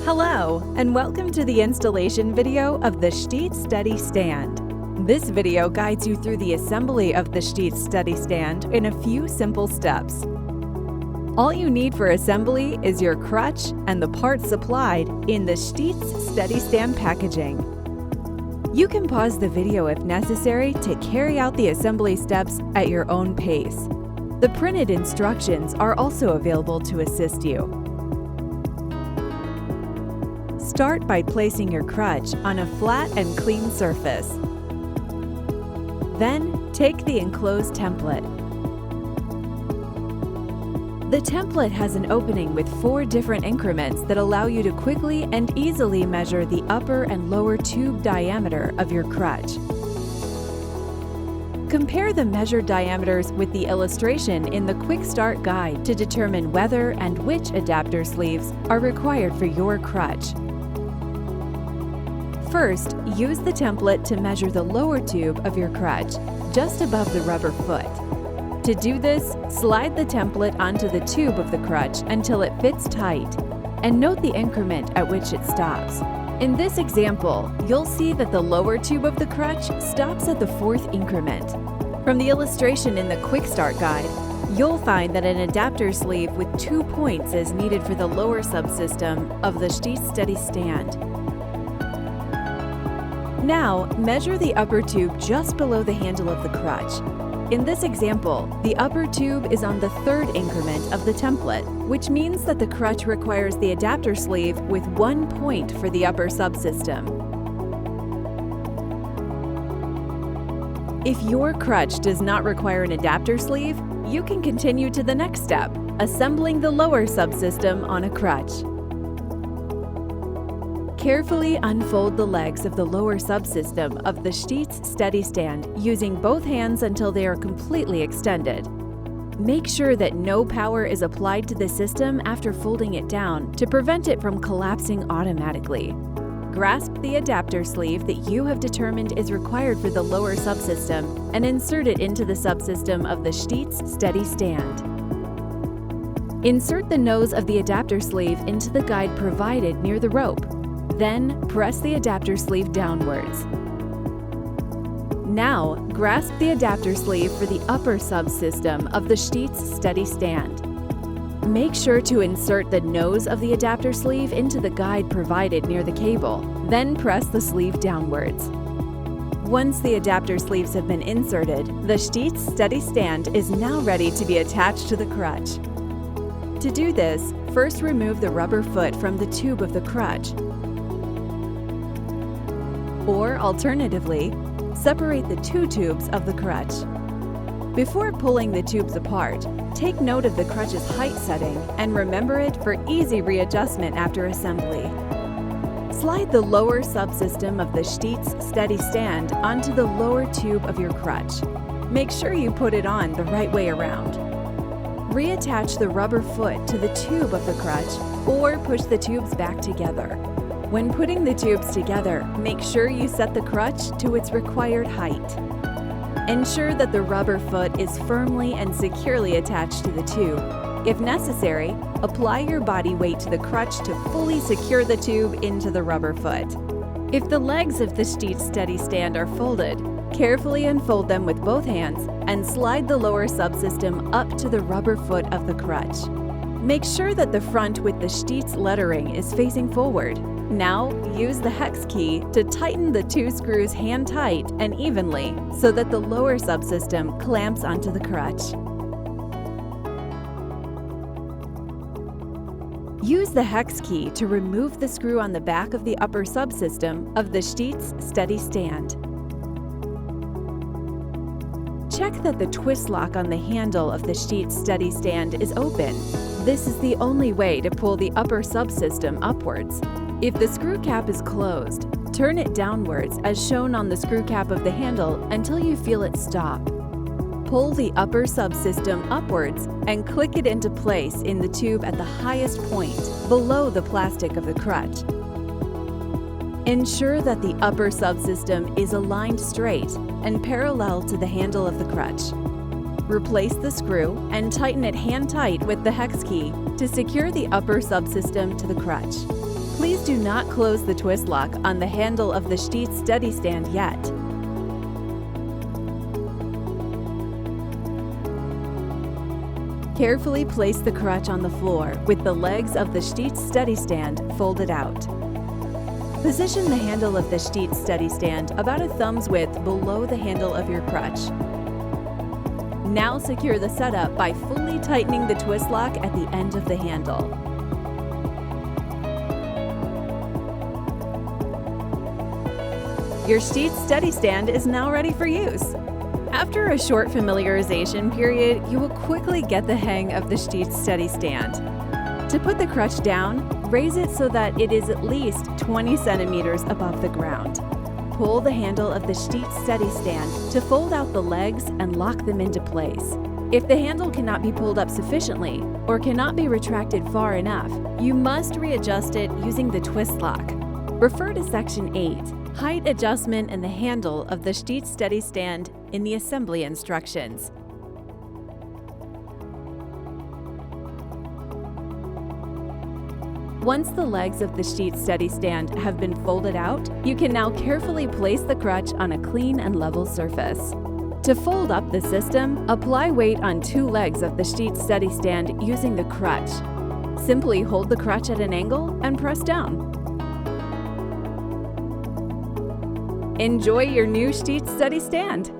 Hello, and welcome to the installation video of the STEETS Steady Stand. This video guides you through the assembly of the STEETS Steady Stand in a few simple steps. All you need for assembly is your crutch and the parts supplied in the STEETS Steady Stand packaging. You can pause the video if necessary to carry out the assembly steps at your own pace. The printed instructions are also available to assist you. Start by placing your crutch on a flat and clean surface. Then, take the enclosed template. The template has an opening with 4 different increments that allow you to quickly and easily measure the upper and lower tube diameter of your crutch. Compare the measured diameters with the illustration in the Quick Start Guide to determine whether and which adapter sleeves are required for your crutch. First, use the template to measure the lower tube of your crutch, just above the rubber foot. To do this, slide the template onto the tube of the crutch until it fits tight, and note the increment at which it stops. In this example, you'll see that the lower tube of the crutch stops at the 4th increment. From the illustration in the Quick Start Guide, you'll find that an adapter sleeve with 2 points is needed for the lower subsystem of the STEETS Steady Stand. Now, measure the upper tube just below the handle of the crutch. In this example, the upper tube is on the 3rd increment of the template, which means that the crutch requires the adapter sleeve with 1 point for the upper subsystem. If your crutch does not require an adapter sleeve, you can continue to the next step, assembling the lower subsystem on a crutch. Carefully unfold the legs of the lower subsystem of the STEETS Steady Stand using both hands until they are completely extended. Make sure that no power is applied to the system after folding it down to prevent it from collapsing automatically. Grasp the adapter sleeve that you have determined is required for the lower subsystem and insert it into the subsystem of the STEETS Steady Stand. Insert the nose of the adapter sleeve into the guide provided near the rope. Then, press the adapter sleeve downwards. Now, grasp the adapter sleeve for the upper subsystem of the STEETS Steady Stand. Make sure to insert the nose of the adapter sleeve into the guide provided near the cable, then press the sleeve downwards. Once the adapter sleeves have been inserted, the STEETS Steady Stand is now ready to be attached to the crutch. To do this, first remove the rubber foot from the tube of the crutch. Or, alternatively, separate the 2 tubes of the crutch. Before pulling the tubes apart, take note of the crutch's height setting and remember it for easy readjustment after assembly. Slide the lower subsystem of the STEETS Steady Stand onto the lower tube of your crutch. Make sure you put it on the right way around. Reattach the rubber foot to the tube of the crutch or push the tubes back together. When putting the tubes together, make sure you set the crutch to its required height. Ensure that the rubber foot is firmly and securely attached to the tube. If necessary, apply your body weight to the crutch to fully secure the tube into the rubber foot. If the legs of the STEETS Steady Stand are folded, carefully unfold them with both hands and slide the lower subsystem up to the rubber foot of the crutch. Make sure that the front with the STEETS lettering is facing forward. Now, use the hex key to tighten the 2 screws hand tight and evenly so that the lower subsystem clamps onto the crutch. Use the hex key to remove the screw on the back of the upper subsystem of the STEETS Steady Stand. Check that the twist lock on the handle of the STEETS Steady Stand is open. This is the only way to pull the upper subsystem upwards. If the screw cap is closed, turn it downwards as shown on the screw cap of the handle until you feel it stop. Pull the upper subsystem upwards and click it into place in the tube at the highest point, below the plastic of the crutch. Ensure that the upper subsystem is aligned straight and parallel to the handle of the crutch. Replace the screw and tighten it hand tight with the hex key to secure the upper subsystem to the crutch. Please do not close the twist lock on the handle of the STEETS Steady Stand yet. Carefully place the crutch on the floor with the legs of the STEETS Steady Stand folded out. Position the handle of the STEETS Steady Stand about a thumb's width below the handle of your crutch. Now secure the setup by fully tightening the twist lock at the end of the handle. Your STEETS Steady Stand is now ready for use. After a short familiarization period, you will quickly get the hang of the STEETS Steady Stand. To put the crutch down, raise it so that it is at least 20 centimeters above the ground. Pull the handle of the STEETS Steady Stand to fold out the legs and lock them into place. If the handle cannot be pulled up sufficiently or cannot be retracted far enough, you must readjust it using the twist lock. Refer to Section 8, Height Adjustment and the Handle of the STEETS Steady Stand in the assembly instructions. Once the legs of the STEETS Steady Stand have been folded out, you can now carefully place the crutch on a clean and level surface. To fold up the system, apply weight on 2 legs of the STEETS Steady Stand using the crutch. Simply hold the crutch at an angle and press down. Enjoy your new STEETS Steady Stand!